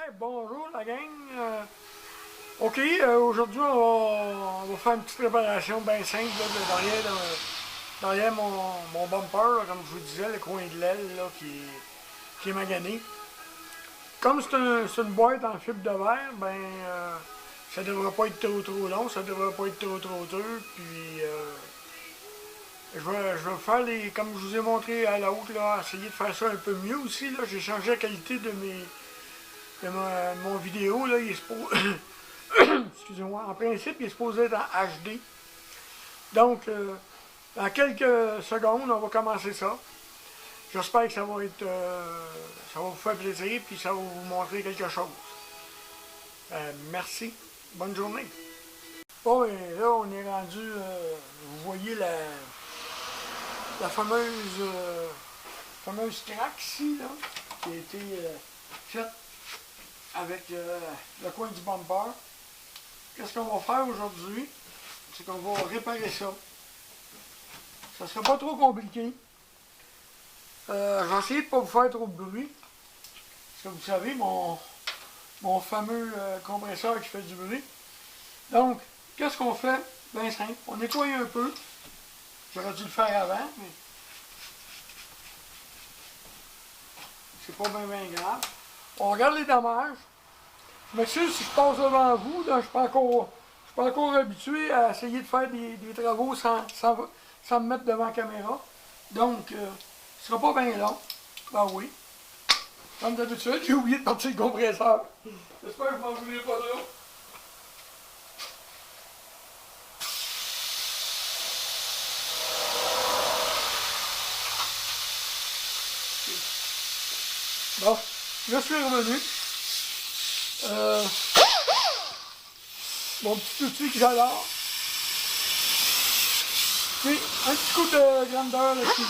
Hey, bonjour la gang. Ok, aujourd'hui on va faire une petite préparation bien simple là, derrière mon bumper, là, comme je vous disais, le coin de l'aile là, qui est magané. Comme c'est une boîte en fibre de verre, ben ça devrait pas être trop long, ça devrait pas être trop dur, puis je vais faire les, comme je vous ai montré à la haute, là, essayer de faire ça un peu mieux aussi. J'ai changé la qualité de mon vidéo, là, il est supposé, excusez-moi, en principe, il est supposé être en HD. Donc, dans quelques secondes, on va commencer ça. J'espère que ça va vous faire plaisir, puis ça va vous montrer quelque chose. Merci. Bonne journée. Bon, et là, on est rendu, vous voyez la fameuse craque ici, là, qui a été faite avec le coin du bumper. Qu'est-ce qu'on va faire aujourd'hui? C'est qu'on va réparer ça. Ça ne sera pas trop compliqué. Je vais essayer de ne pas vous faire trop de bruit. Parce que vous savez, mon fameux compresseur qui fait du bruit. Donc, qu'est-ce qu'on fait? Bien simple. On nettoie un peu. J'aurais dû le faire avant, mais c'est pas bien grave. On regarde les dommages. Je m'excuse si je passe devant vous, là, je ne suis pas encore habitué à essayer de faire des travaux sans me mettre devant la caméra. Donc, ce ne sera pas bien long. Ben oui. Comme d'habitude, j'ai oublié de partir le compresseur. J'espère que vous m'en voulez pas trop. Bon, je suis revenu. Mon petit outil que j'adore. Puis, un petit coup de grandeur là-dessus.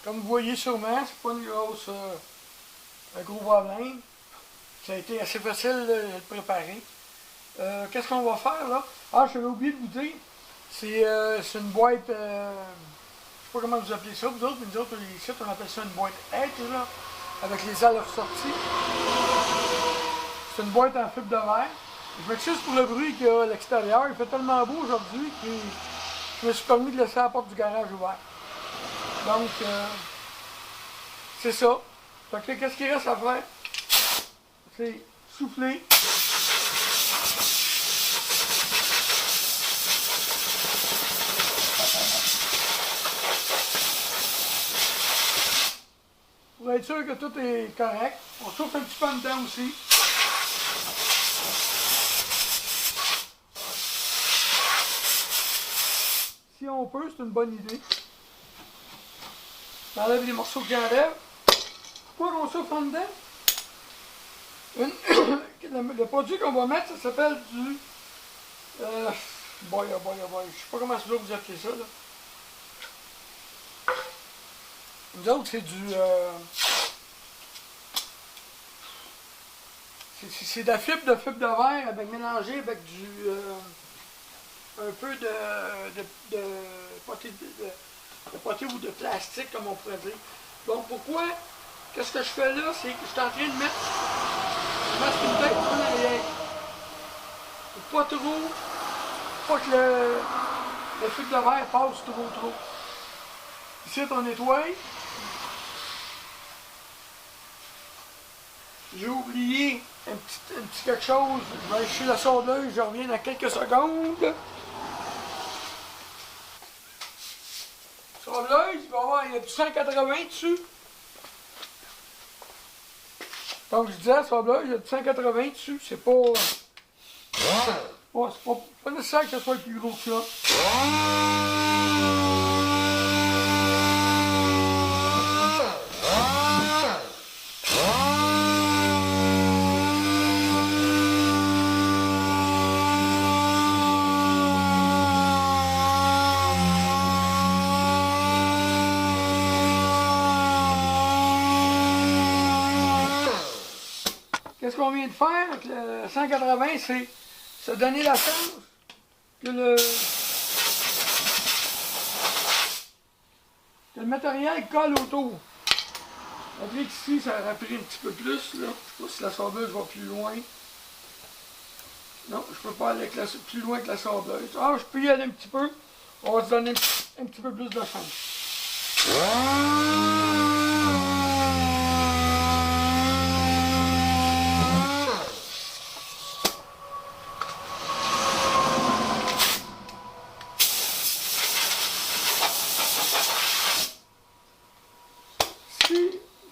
Comme vous voyez sûrement, c'est pas un gros problème. Ça a été assez facile de le préparer. Qu'est-ce qu'on va faire là? Ah, j'avais oublié de vous dire, c'est une boîte, je sais pas comment vous appelez ça, vous autres, mais nous autres, ici, on appelle ça une boîte être, là, avec les ailes ressorties. C'est une boîte en fibre de verre. Je m'excuse pour le bruit qu'il y a à l'extérieur, il fait tellement beau aujourd'hui que je me suis permis de laisser la porte du garage ouverte. Donc, c'est ça. Fait que qu'est-ce qu'il reste à faire? C'est souffler. Pour être sûr que tout est correct, on souffle un petit peu en dedans aussi. Si on peut, c'est une bonne idée. On enlève les morceaux qui enlèvent. Pourquoi on souffle en dedans? Le produit qu'on va mettre, ça s'appelle du... boy. Je sais pas comment ça doit vous appelez ça, là. Nous autres, c'est du... c'est de la fibre de verre avec, mélangé avec du... un peu de poté ou de plastique, comme on pourrait dire. Donc, pourquoi? Qu'est-ce que je fais là? C'est que je suis en train de mettre une tête en arrière. Pour pas que le fibre de verre passe trop. Ici, on nettoie. J'ai oublié un petit quelque chose. Je vais aller chez la sondeuse, je reviens dans quelques secondes. Sondeuse, il va y avoir du 180 dessus. Donc je disais, ce sableur, il y a du 180 dessus, c'est pas... c'est pas nécessaire que ce soit le plus gros que ça. Qu'est-ce qu'on vient de faire avec le 180, c'est se donner la chance que le matériel colle autour. Après qu'ici, ça aurait pris un petit peu plus, là. Je ne sais pas si la sableuse va plus loin. Non, je ne peux pas aller plus loin que la sableuse. Ah, je peux y aller un petit peu. On va se donner un petit peu plus de chance.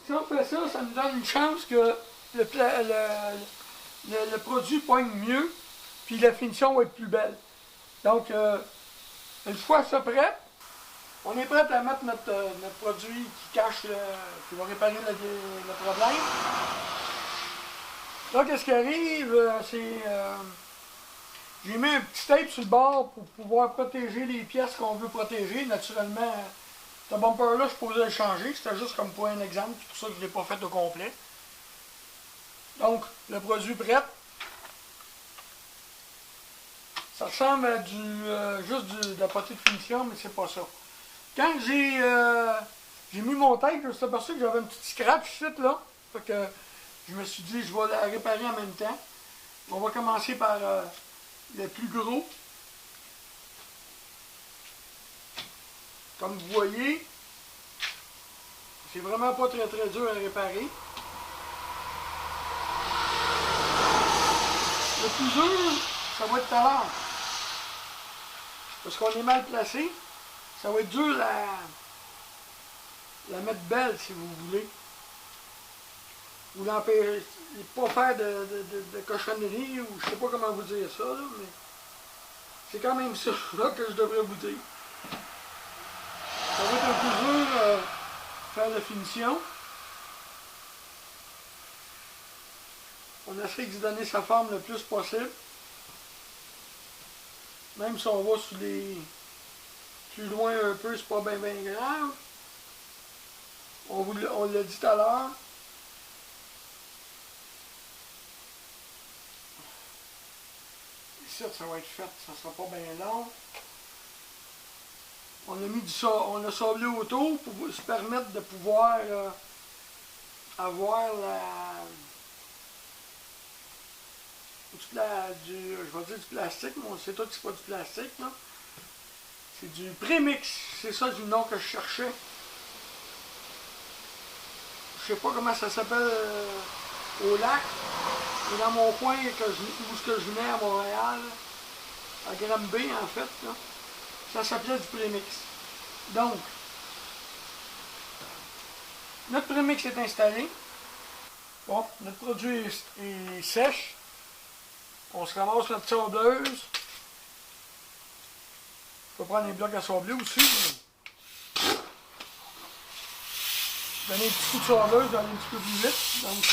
Si on fait ça, ça nous donne une chance que le produit poigne mieux, puis la finition va être plus belle. Donc, une fois ça prêt, on est prêt à mettre notre produit qui cache, qui va réparer le problème. Là, qu'est-ce qui arrive, c'est... j'ai mis un petit tape sur le bord pour pouvoir protéger les pièces qu'on veut protéger. Naturellement, ce bumper-là, je posais le changer. C'était juste comme pour un exemple. C'est pour ça que je ne l'ai pas fait au complet. Donc, le produit prêt. Ça ressemble à juste de la potée de finition, mais c'est pas ça. Quand j'ai mis mon tape, je me suis aperçu que j'avais une petite scratch ici, là. Fait que je me suis dit, je vais la réparer en même temps. On va commencer par le plus gros. Comme vous voyez, c'est vraiment pas très dur à réparer. Le plus dur, ça va être tout à l'heure. Parce qu'on est mal placé, ça va être dur la mettre belle si vous voulez. Ou l'empêcher, pas faire de cochonnerie, ou je sais pas comment vous dire ça, là, mais c'est quand même ça là, que je devrais vous dire. Ça va être un peu dur faire la finition. On essaie de lui donner sa forme le plus possible. Même si on va sur les plus loin un peu, c'est pas bien grave. On l'a dit tout à l'heure. Ici, ça va être fait, ça sera pas bien long. On a sablé autour pour se permettre de pouvoir avoir je vais dire du plastique, mais on sait tout que c'est pas du plastique, là. C'est du prémix, c'est ça du nom que je cherchais. Je sais pas comment ça s'appelle au lac, mais dans mon coin où je venais à Montréal, à Granby en fait, là, ça s'appelait du prémix. Donc, notre prémix est installé. Bon, notre produit est sèche. On se ramasse notre sableuse. On peut prendre les blocs à sabler aussi. Donner un petit coup de sableuse, d'aller un petit peu plus vite. Donc,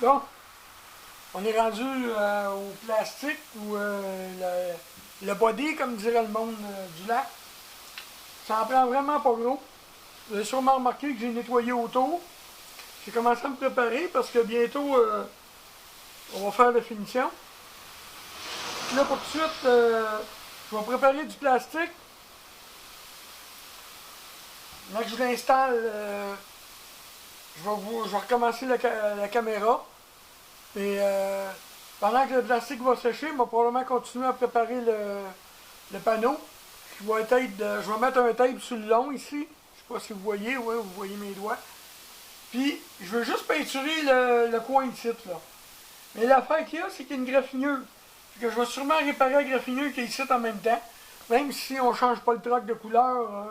bon, on est rendu au plastique ou le body, comme dirait le monde du lac. Ça en prend vraiment pas gros. Vous avez sûrement remarqué que j'ai nettoyé autour. J'ai commencé à me préparer parce que bientôt, on va faire la finition. Puis là, pour tout de suite, je vais préparer du plastique. Là que je l'installe, je vais recommencer la caméra. Et pendant que le plastique va sécher, je vais probablement continuer à préparer le panneau. Je vais mettre un tape sur le long ici. Je ne sais pas si vous voyez, ouais, vous voyez mes doigts. Puis, je veux juste peinturer le coin de site, là. Mais l'affaire qu'il y a, c'est qu'il y a une graffineuse. Que je vais sûrement réparer la graffineuse qui est ici en même temps. Même si on ne change pas le troc de couleur.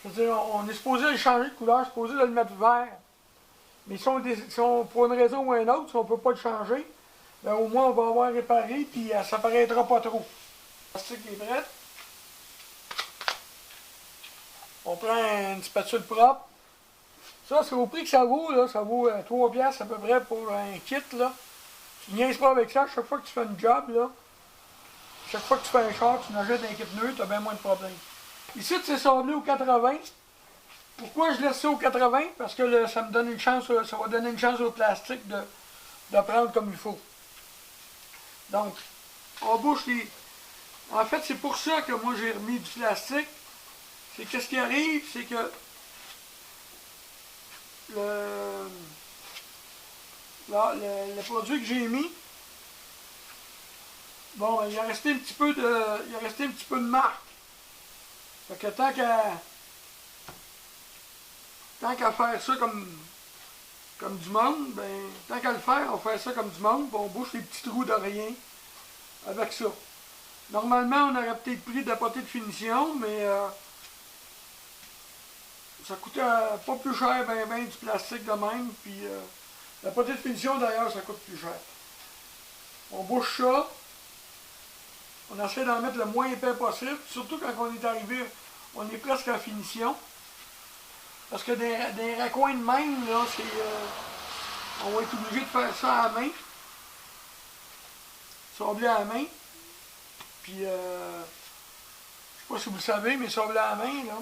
Je veux dire, on est supposé le changer de couleur, supposé de le mettre vert. Mais si on, pour une raison ou une autre, si on ne peut pas le changer, ben au moins on va avoir réparé, puis ça ne paraîtra pas trop. Le plastique est prêt. On prend une spatule propre. Ça, c'est au prix que ça vaut, là. Ça vaut 3 piastres à peu près pour un kit, là. Tu niaises pas avec ça, chaque fois que tu fais un job, là. Chaque fois que tu fais un char, tu n'achètes un kit neutre, tu as bien moins de problèmes. Ici, c'est sablé au 80. Pourquoi je laisse ça au 80? Parce que ça me donne une chance, ça va donner une chance au plastique de prendre comme il faut. Donc, on bouche les... En fait, c'est pour ça que moi j'ai remis du plastique. C'est qu'est-ce qui arrive, c'est que le produit que j'ai mis, bon, il a resté un petit peu de marque. Fait que tant qu'à faire ça comme du monde, ben, tant qu'à le faire, on fait ça comme du monde, puis on bouche les petits trous de rien avec ça. Normalement, on aurait peut-être pris de la potée de finition, mais ça coûtait pas plus cher ben du plastique de même, puis la potée de finition d'ailleurs, ça coûte plus cher. On bouche ça, on essaie d'en mettre le moins épais possible, surtout quand on est arrivé, on est presque à la finition. Parce que des raccoins de même, là, on va être obligé de faire ça à la main. Sabler à la main. Puis, je sais pas si vous le savez, mais sabler à la main, là,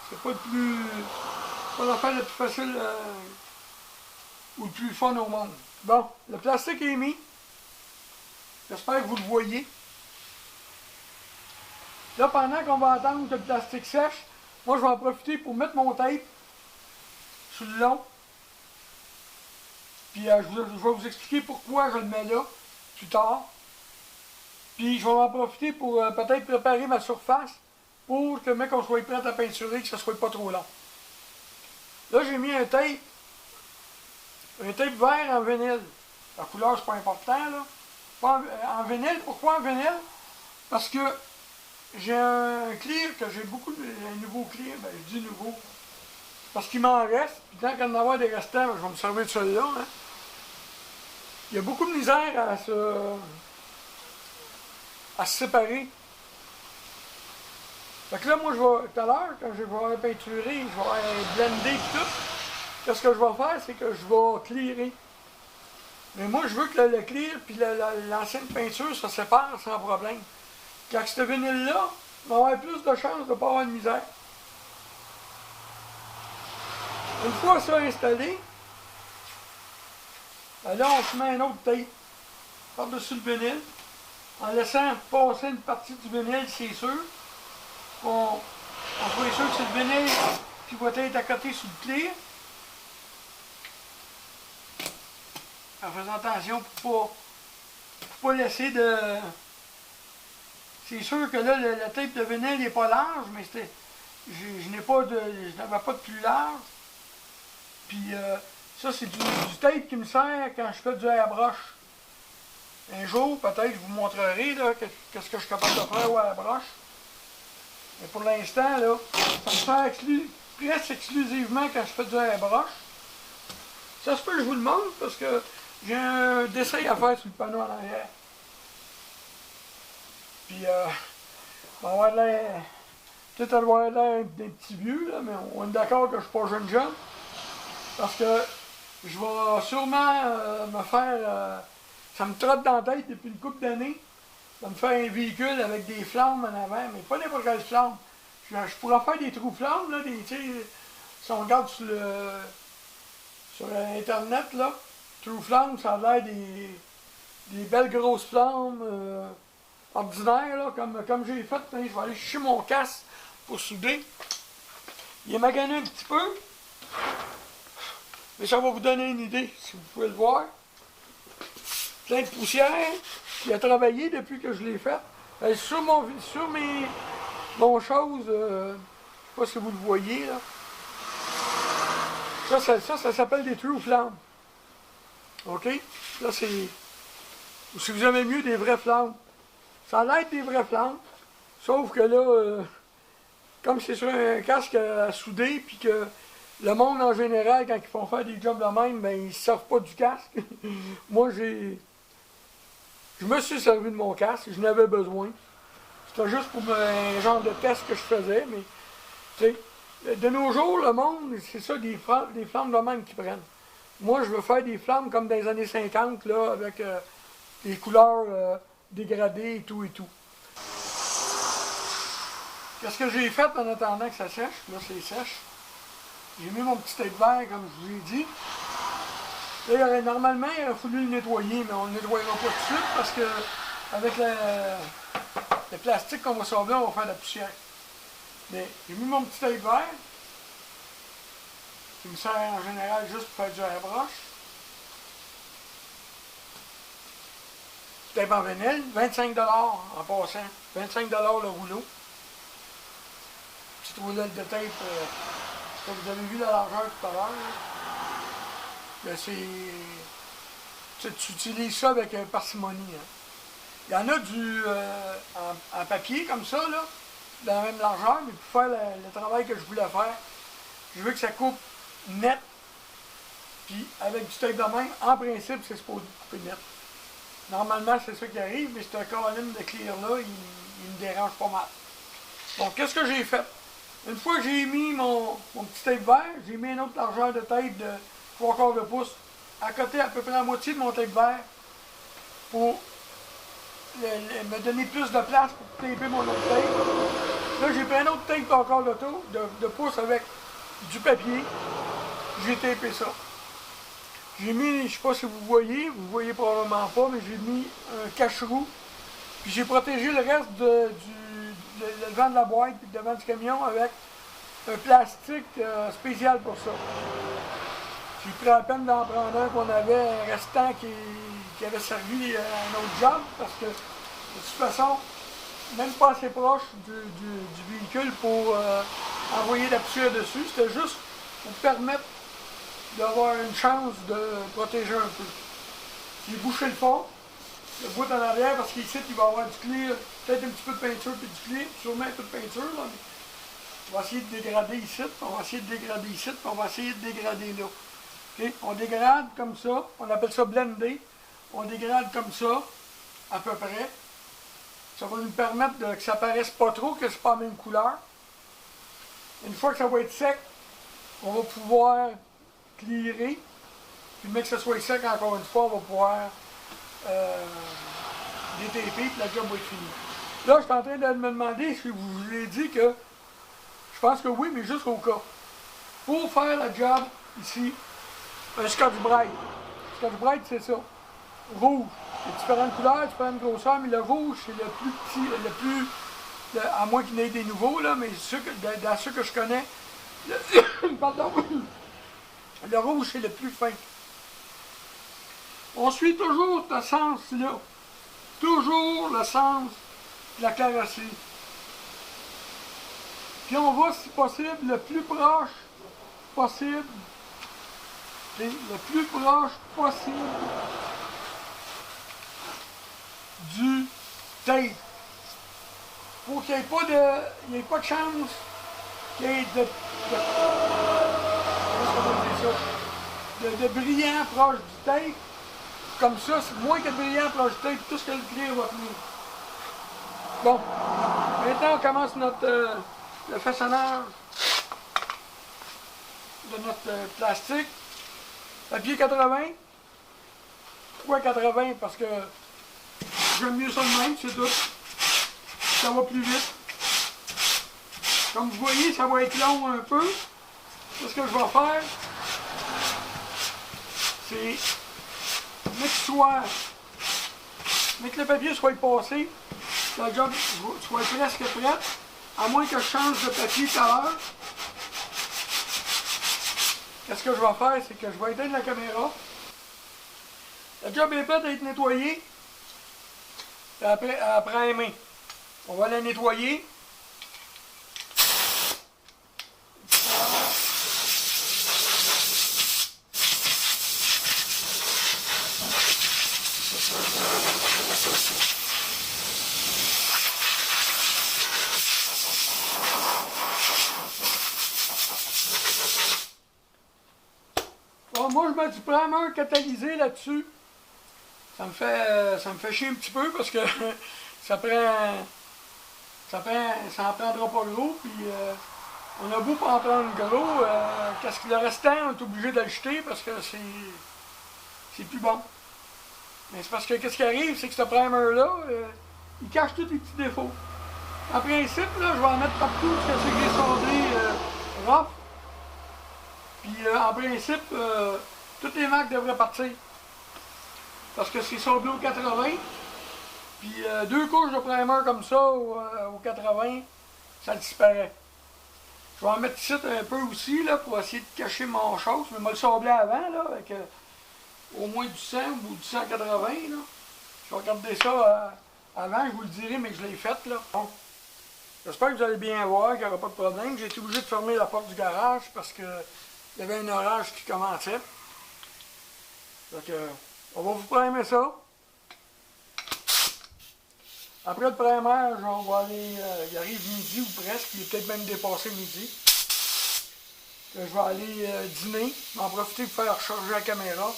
c'est pas l'affaire la plus facile ou le plus fun au monde. Bon, le plastique est mis. J'espère que vous le voyez. Là, pendant qu'on va attendre que le plastique sèche, moi, je vais en profiter pour mettre mon tape sur le long. Puis, je vais vous expliquer pourquoi je le mets là, plus tard. Puis, je vais en profiter pour peut-être préparer ma surface pour que, quand on soit prêt à peinturer, que ce ne soit pas trop long. Là, j'ai mis un tape vert en vinyle. La couleur, c'est pas important, là. Pas en vinyle. Pourquoi en vinyle? Parce que j'ai un clear que j'ai beaucoup un nouveau clear, ben je dis nouveau, parce qu'il m'en reste, puis tant qu'à en avoir des restants, ben, je vais me servir de celui-là. Hein. Il y a beaucoup de misère à se séparer. Fait que là, moi, tout à l'heure, quand je vais avoir peinturé, je vais avoir blendé et tout, qu'est-ce que je vais faire, c'est que je vais clearer. Mais moi, je veux que le clear puis l'ancienne peinture se séparent sans problème. Quand ce vinyle-là, on va avoir plus de chances de ne pas avoir de misère. Une fois ça installé, ben là, on se met un autre tape par-dessus le vinyle, en laissant passer une partie du vinyle, c'est sûr. On va être sûr que c'est le vinyle qui va être à côté sous le clear. En faisant attention pour pas laisser de... C'est sûr que là, le tape de vinyle n'est pas large, mais je n'avais pas de plus large. Puis ça, c'est du tape qui me sert quand je fais du airbrush. Un jour, peut-être, je vous montrerai qu'est-ce que je suis capable de faire au airbrush. Mais pour l'instant, là, ça me sert presque exclusivement quand je fais du airbrush. Ça se peut que je vous le montre parce que j'ai un dessin à faire sur le panneau en arrière. Puis, on va avoir l'air, peut-être avoir l'air d'un petit vieux, là, mais on est d'accord que je ne suis pas jeune. Parce que je vais sûrement me faire, ça me trotte dans la tête depuis une couple d'années, de me faire un véhicule avec des flammes en avant, mais pas n'importe quelle flamme. Je pourrais faire des trous flammes, là, si on regarde sur Internet, là, trous flammes, ça a l'air des belles grosses flammes ordinaires, là, comme j'ai fait. Je vais aller chercher mon casque pour souder. Il est magané un petit peu, mais ça va vous donner une idée, si vous pouvez le voir. Plein de poussière, il a travaillé depuis que je l'ai fait. Sur mon chose, je ne sais pas si vous le voyez, là. Ça s'appelle des true flammes. OK? Là, c'est... Ou si vous aimez mieux, des vraies flammes. Ça a l'air des vraies flammes, sauf que là, comme c'est sur un casque à souder, puis que le monde en général, quand ils font faire des jobs de même, ben ils ne se servent pas du casque. Moi, je me suis servi de mon casque, je n'avais besoin. C'était juste pour un genre de test que je faisais, mais tu sais, de nos jours, le monde, c'est ça, des flammes de même qu'ils prennent. Moi, je veux faire des flammes comme dans les années 50, là, avec des couleurs dégradées et tout et tout. Qu'est-ce que j'ai fait en attendant que ça sèche? Là, c'est sèche. J'ai mis mon petit tape vert, comme je vous ai dit. Là, normalement, il aurait fallu le nettoyer, mais on ne le nettoyera pas tout de suite parce que avec le plastique qu'on va sabler, on va faire de la poussière. Mais j'ai mis mon petit tape vert, qui me sert en général juste pour faire du airbrush. Tape en vinyle, 25$ en passant. 25$ le rouleau. Petite roulette de tape, vous avez vu la largeur tout à l'heure. Tu utilises ça avec parcimonie. Hein. Il y en a en papier comme ça, là, de la même largeur, mais pour faire le travail que je voulais faire, je veux que ça coupe net. Puis avec du tape de même, en principe, c'est supposé couper net. Normalement, c'est ça qui arrive, mais cette colonne de clear-là, il me dérange pas mal. Donc, qu'est-ce que j'ai fait? Une fois que j'ai mis mon petit tape vert, j'ai mis une autre largeur de tape de 3/4 de pouce à côté, à peu près la moitié de mon tape vert, pour me donner plus de place pour taper mon autre tape. Là, j'ai pris un autre tape encore de pouce avec du papier. J'ai tapé ça. J'ai mis, je ne sais pas si vous voyez probablement pas, mais j'ai mis un cache-roue. Puis j'ai protégé le reste le devant de la boîte et le devant du camion avec un plastique spécial pour ça. J'ai pris la peine d'en prendre un qu'on avait, un restant qui avait servi à un autre job, parce que de toute façon, même pas assez proche du véhicule pour envoyer de la poussière dessus, c'était juste pour permettre d'avoir une chance de protéger un peu. J'ai bouché le fond, le bout en arrière, parce qu'ici, il va y avoir du clear, peut-être un petit peu de peinture puis du clear, sûrement un peu de peinture, là, mais on va essayer de dégrader ici, puis on va essayer de dégrader ici, puis on va essayer de dégrader là. Okay? On dégrade comme ça, on appelle ça blender, on dégrade comme ça, à peu près. Ça va nous permettre que ça paraisse pas trop, que c'est pas la même couleur. Une fois que ça va être sec, on va pouvoir clearer, puis mais que ça soit sec encore une fois, on va pouvoir détaper, puis la job va être finie. Là, je suis en train de me demander si je vous ai dit que, je pense que oui, mais juste au cas. Pour faire la job, ici, un Scotch-Brite. Scotch-Brite, c'est ça. Rouge. Il y a différentes couleurs, différentes grosseurs, mais le rouge, c'est le plus petit, à moins qu'il y ait des nouveaux, là, mais dans ceux que je connais, pardon, le rouge, c'est le plus fin. On suit toujours ce sens-là. Toujours le sens de la carrosserie. Puis on va, si possible, le plus proche possible, du tape. Pour qu'il n'y ait pas de chance qu'il y ait de brillant proche du tape. Comme ça, moins que de brillant proche du tape, tout ce que le clear va tenir. Bon, maintenant on commence le façonnage de notre plastique. Papier 80. Pourquoi 80? Parce que j'aime mieux ça de même, c'est tout. Ça va plus vite. Comme vous voyez, ça va être long un peu. Ce que je vais faire, c'est mais que le papier soit passé, la job soit presque prête, à moins que je change de papier tout à l'heure. Qu'est-ce que je vais faire, c'est que je vais éteindre la caméra. La job est prête à être nettoyée. Après à la main. On va la nettoyer. Bon, moi, je mets du primer catalysé là-dessus. Ça me fait chier un petit peu parce que ça en prendra pas gros. Puis on a beau pas en prendre gros, qu'est-ce qu'il le restant, on est obligé de le jeter parce que c'est plus bon. Mais c'est parce que qu'est-ce qui arrive, c'est que ce primer-là, il cache tous les petits défauts. En principe, là, je vais en mettre partout parce que j'ai sondé rough. Puis en principe, toutes les marques devraient partir. Parce que c'est sondé au 80. Puis 2 couches de primer comme ça au 80, ça disparaît. Je vais en mettre ici un peu aussi là, pour essayer de cacher mon chose. Je vais me le sabler avant là, avec au moins du 100 ou du 180. Là. Je vais regarder ça avant, je vous le dirai, mais je l'ai fait. Là. Bon. J'espère que vous allez bien voir, qu'il n'y aura pas de problème. J'ai été obligé de fermer la porte du garage parce qu'il y avait un orage qui commençait. Donc, on va vous primer ça. Après le primage, on va aller, il arrive midi ou presque, il est peut-être même dépassé midi. Je vais aller dîner, m'en profiter pour faire recharger la caméra,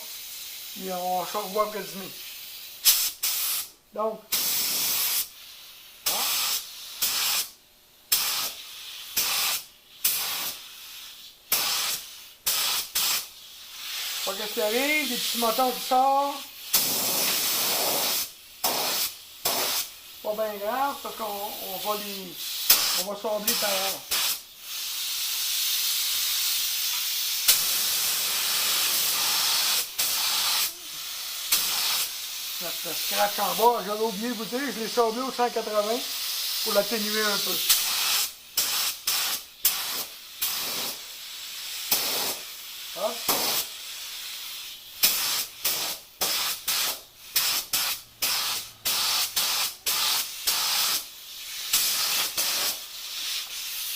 puis on va se revoir après dîner. Donc, qu'est-ce qui arrive, des petits moteurs qui sortent. Pas bien grave parce qu'on va sabler tout à l'heure. Le scratch en bas, j'avais oublié de vous dire, je l'ai sablé au 180 pour l'atténuer un peu. Hop.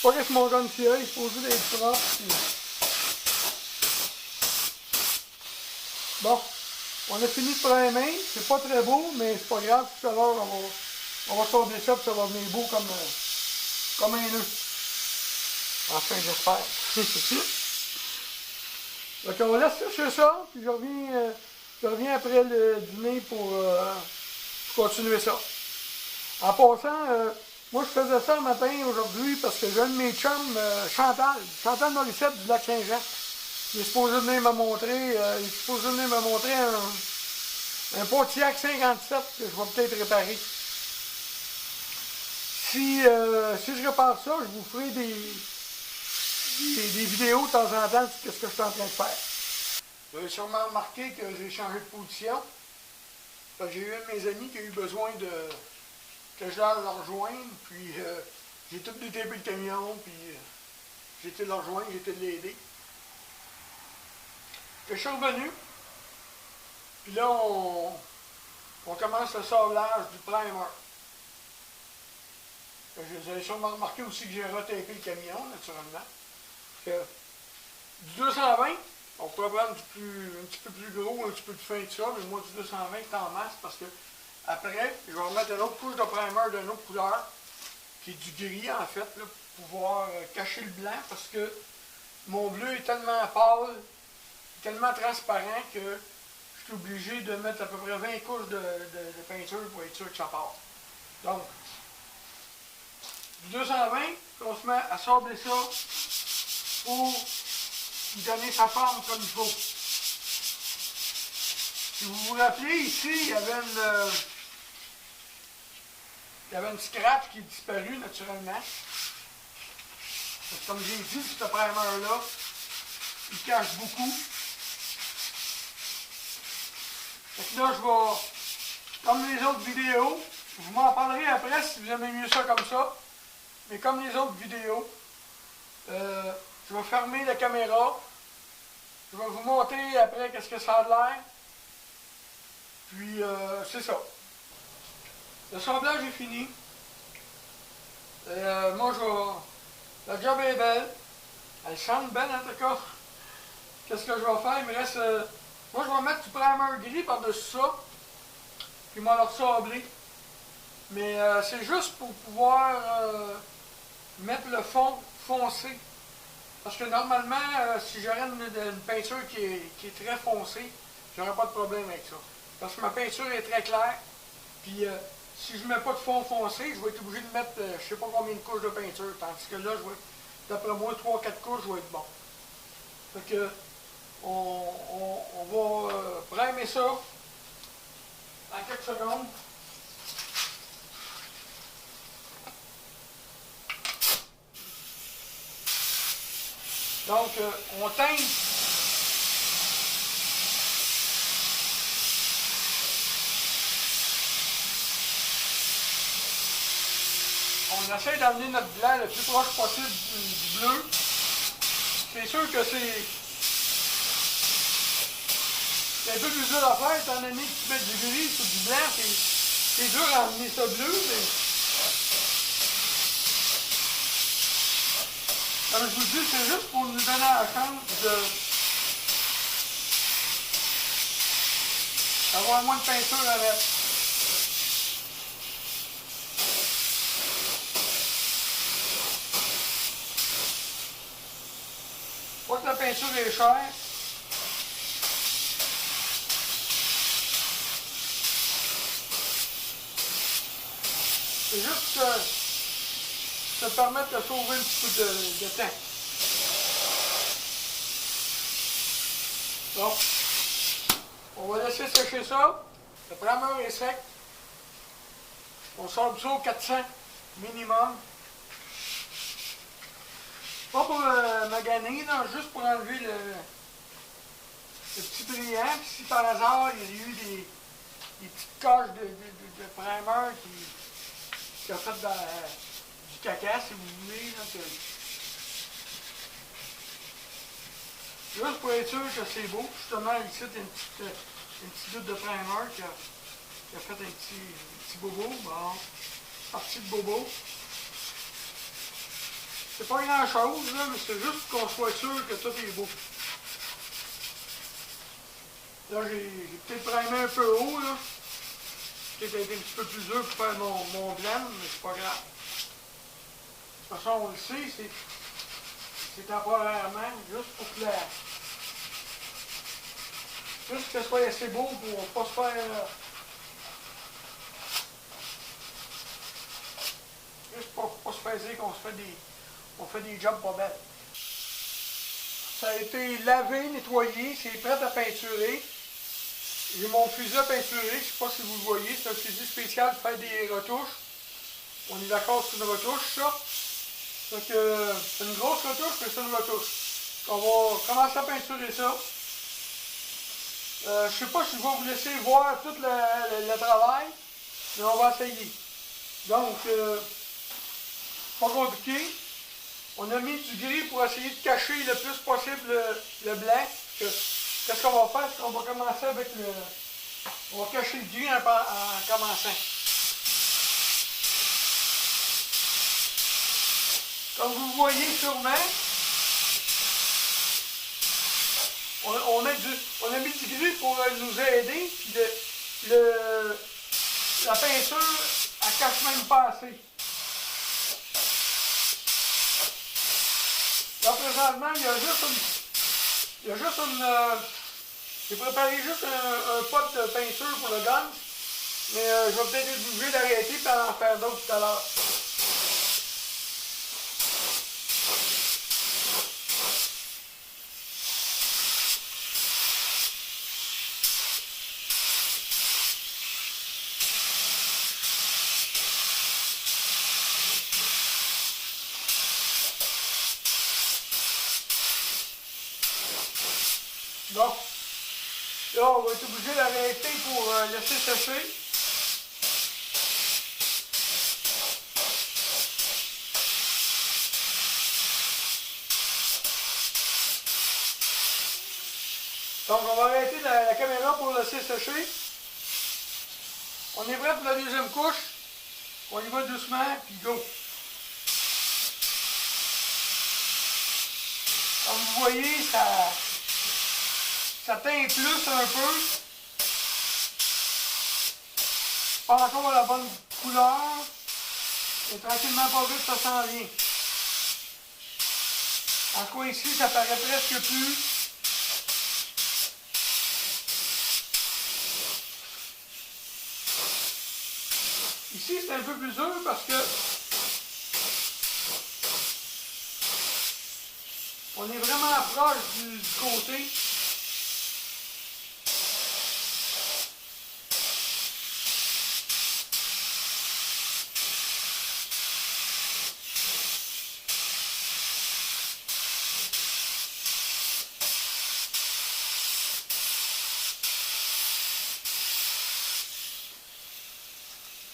Pas que mon gun tiré, il faut juste être propre. Bon, on a fini de primer, c'est pas très beau, mais c'est pas grave, tout à l'heure on va sortir ça et ça va venir beau comme un nœud. Enfin, j'espère. Donc on laisse sécher ça, puis je reviens après le dîner pour continuer ça. En passant, moi je faisais ça le matin aujourd'hui parce que j'ai un de mes chums, Chantal Morissette du Lac-Saint-Jean. Il est supposé venir me montrer, un Pontiac 57 que je vais peut-être réparer. Si je répare ça, je vous ferai des vidéos de temps en temps de ce que je suis en train de faire. Vous avez sûrement remarqué que j'ai changé de position. J'ai eu un de mes amis qui a eu besoin que je l'aille le rejoindre, puis j'ai tout détapé le camion, puis j'ai été le rejoindre, j'ai été l'aider. Je suis revenu, puis là on commence le sablage du primer. Vous avez sûrement remarqué aussi que j'ai retapé le camion, naturellement. Que, du 220, on pourrait prendre un petit peu plus gros, un petit peu plus fin que ça, mais moi du 220 c'est en masse parce que après, je vais remettre une autre couche de primer d'une autre couleur, qui est du gris en fait, là, pour pouvoir cacher le blanc parce que mon bleu est tellement pâle, tellement transparent que je suis obligé de mettre à peu près 20 couches de peinture pour être sûr que ça part. Donc, du 220, on se met à sabler ça pour lui donner sa forme comme il faut. Si vous vous rappelez, ici, il y avait il y avait une scratch qui est disparue naturellement. Parce que comme j'ai dit, ce primer-là, il cache beaucoup. Fait que là, je vais, comme les autres vidéos, je vous m'en parlerai après si vous aimez mieux ça comme ça. Mais comme les autres vidéos, je vais fermer la caméra. Je vais vous montrer après qu'est-ce que ça a l'air. Puis, c'est ça. Le semblage est fini. Moi, la job est belle. Elle chante belle en tout cas. Qu'est-ce que je vais faire? Il me reste... moi, je vais mettre du primer gris par-dessus ça. Puis, moi, le sabler. Mais c'est juste pour pouvoir mettre le fond foncé. Parce que normalement, si j'aurais une peinture qui est très foncée, j'aurais pas de problème avec ça. Parce que ma peinture est très claire. Puis si je ne mets pas de fond foncé, je vais être obligé de mettre je ne sais pas combien de couches de peinture. Tandis que là, d'après moi, 3-4 couches, je vais être bon. Fait que on va primer ça en quelques secondes. Donc, on teinte. On essaie d'amener notre blanc le plus proche possible du bleu. C'est sûr que c'est un peu plus dur à faire, étant donné que tu mets du gris sur du blanc, c'est dur à amener ça bleu, mais comme je vous dis, c'est juste pour nous donner la chance d'avoir moins de peinture à mettre. Pas que la peinture est chère. C'est juste se permettre de sauver un petit peu de temps. Donc, on va laisser sécher ça. Le primer est sec. On sort ça au 400 minimum. Pas pour maganer, là, juste pour enlever le petit brillant. Puis si par hasard il y a eu des petites coches de primer qui a fait du caca, si vous voulez. Là, juste pour être sûr que c'est beau. Justement, ici, il y a une petite goutte de primer qui a fait un petit bobo. Bon, partie de bobo. C'est pas grand chose, là, mais c'est juste qu'on soit sûr que tout est beau. Là, j'ai peut-être primé un peu haut, là. Peut-être été un petit peu plus dur pour faire mon blend, mais c'est pas grave. De toute façon, on le sait, c'est temporairement, juste pour que juste que ce soit assez beau pour pas se faire... juste pour pas se faire dire qu'on fait des jobs pas belles. Ça a été lavé, nettoyé, c'est prêt à peinturer. J'ai mon fusil à peinturer, je ne sais pas si vous le voyez, c'est un fusil spécial pour faire des retouches. On est d'accord sur une retouche, ça. Donc, c'est une grosse retouche, mais c'est une retouche. On va commencer à peinturer ça. Je ne sais pas si je vais vous laisser voir tout le travail, mais on va essayer. Donc, pas compliqué. On a mis du gris pour essayer de cacher le plus possible le blanc. Qu'est-ce qu'on va faire? C'est qu'on va commencer avec on va cacher le gris en commençant. Comme vous voyez sûrement, on a mis du gris pour nous aider. Puis la peinture, elle cache même pas assez. Là, présentement, j'ai préparé juste un pot de peinture pour le gun, mais je vais peut-être être obligé d'arrêter et en faire d'autres tout à l'heure. Bon. Là, on va être obligé d'arrêter pour laisser sécher. Donc, on va arrêter la caméra pour laisser sécher. On est prêt pour la deuxième couche. On y va doucement, puis go. Comme vous voyez, ça teint plus un peu. Pas encore la bonne couleur. Et tranquillement pas vite, ça s'en vient. En quoi ici, ça paraît presque plus. Ici, c'est un peu plus dur parce que on est vraiment proche du côté.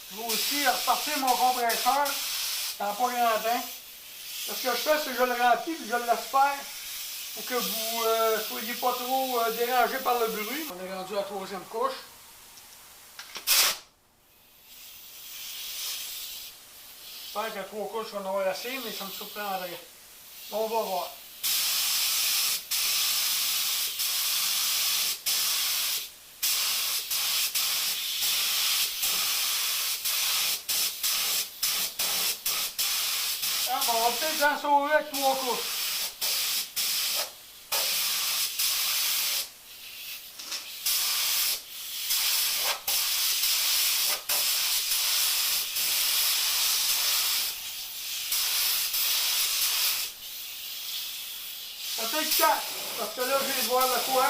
Je vais aussi repartir mon compresseur dans pas grand temps. Ce que je fais, c'est que je le remplis et je le laisse faire pour que vous ne soyez pas trop dérangés par le bruit. On est rendu à la troisième couche. J'espère qu'à 3 couches, on en aura assez, mais ça me surprendrait. On va voir. On va peut-être en sauver avec 3 couches. Peut-être 4, parce que là, je viens de voir le quoi.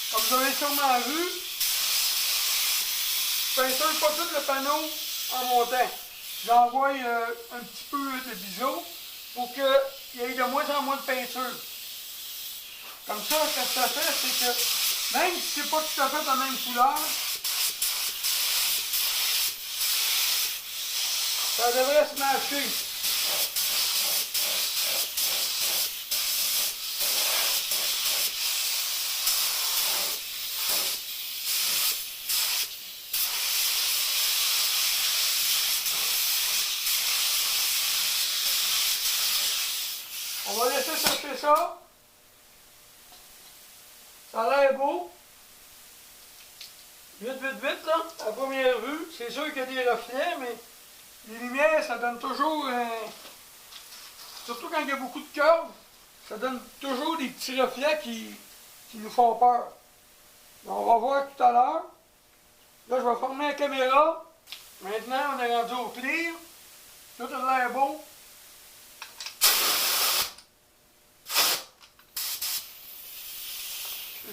Comme vous avez sûrement vu, je peinture pas tout le panneau en montant. J'envoie un petit peu de biseau pour qu'il y ait de moins en moins de peinture. Comme ça, ce que ça fait, c'est que même si c'est pas tout à fait la même couleur, ça devrait se matcher. On va laisser sécher ça. Ça a l'air beau. Vite, vite, vite, là, à première vue. C'est sûr qu'il y a des reflets, mais les lumières, ça donne toujours surtout quand il y a beaucoup de curves, ça donne toujours des petits reflets qui nous font peur. On va voir tout à l'heure. Là, je vais fermer la caméra. Maintenant, on est rendu au clear. Tout a l'air beau.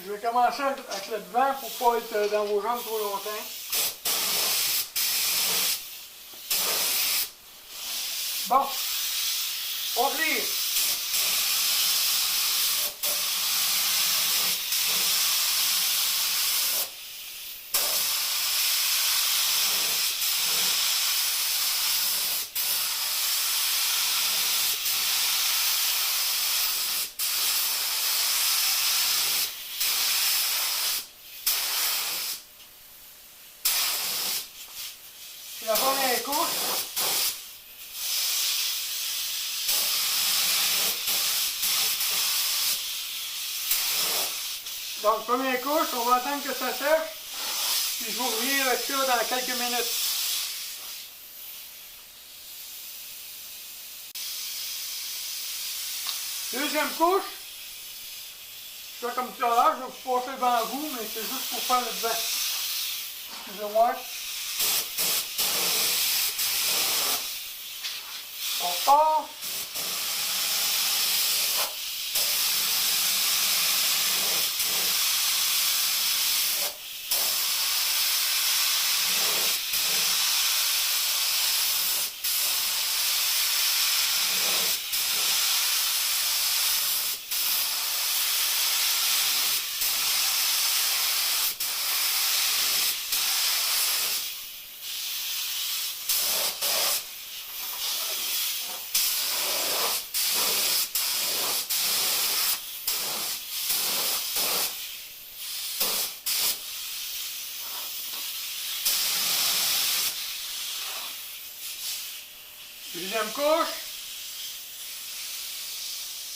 Je vais commencer avec le devant pour ne pas être dans vos jambes trop longtemps. Bon, on clear. C'est la première couche. Donc, première couche, on va attendre que ça sèche. Puis je vous reviens avec ça dans quelques minutes. Deuxième couche. Je fais comme tout à l'heure, je vais vous passer devant vous, mais c'est juste pour faire le devant. Excusez-moi. On part. Deuxième couche.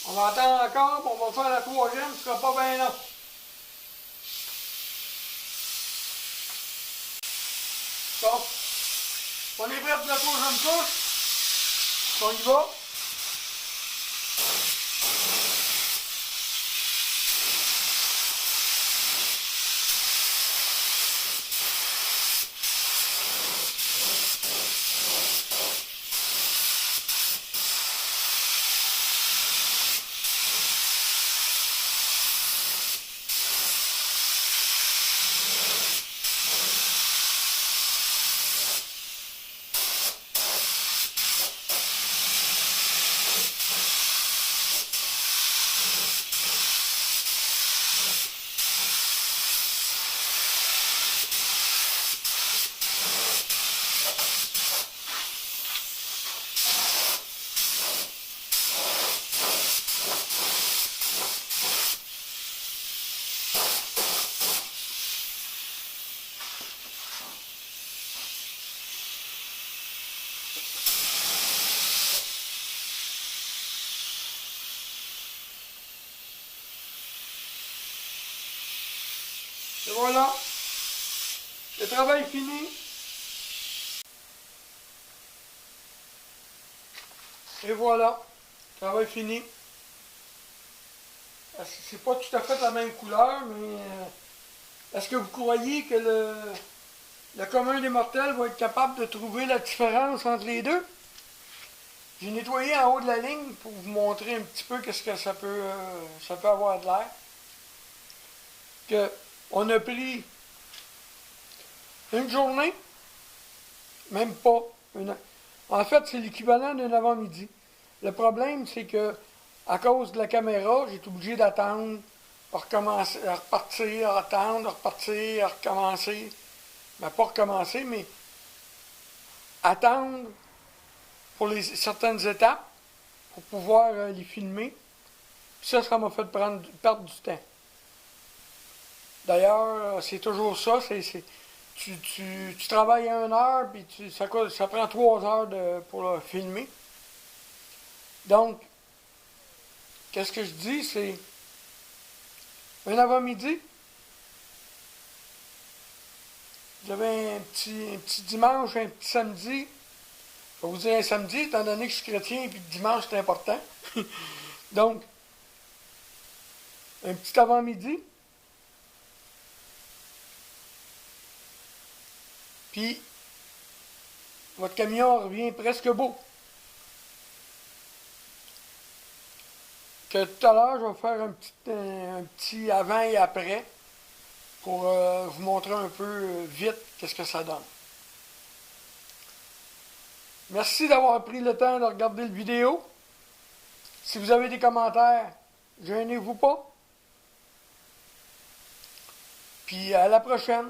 On va attendre encore, puis on va faire la troisième, ce sera pas bien long. Bon. On est prêt pour la troisième couche. On y va. Et voilà, le travail est fini. Et voilà, le travail est fini. C'est pas tout à fait la même couleur, mais est-ce que vous croyez que le commun des mortels va être capable de trouver la différence entre les deux? J'ai nettoyé en haut de la ligne pour vous montrer un petit peu qu'est-ce que ça peut avoir de l'air. On a pris une journée, même pas. En fait, c'est l'équivalent d'un avant-midi. Le problème, c'est que à cause de la caméra, j'ai été obligé d'attendre, recommencer, repartir, attendre, repartir, recommencer. Ben, pas recommencer, mais attendre pour certaines étapes pour pouvoir les filmer. Puis ça m'a fait perdre du temps. D'ailleurs, c'est toujours ça, tu travailles 1 heure, puis ça prend 3 heures pour le filmer. Donc, qu'est-ce que je dis, c'est un avant-midi. J'avais un petit dimanche, un petit samedi. Je vais vous dire un samedi, étant donné que je suis chrétien, et puis dimanche, c'est important. Donc, un petit avant-midi. Puis, votre camion revient presque beau. Que tout à l'heure, je vais faire un petit avant et après pour vous montrer un peu vite qu'est-ce que ça donne. Merci d'avoir pris le temps de regarder la vidéo. Si vous avez des commentaires, gênez-vous pas. Puis à la prochaine.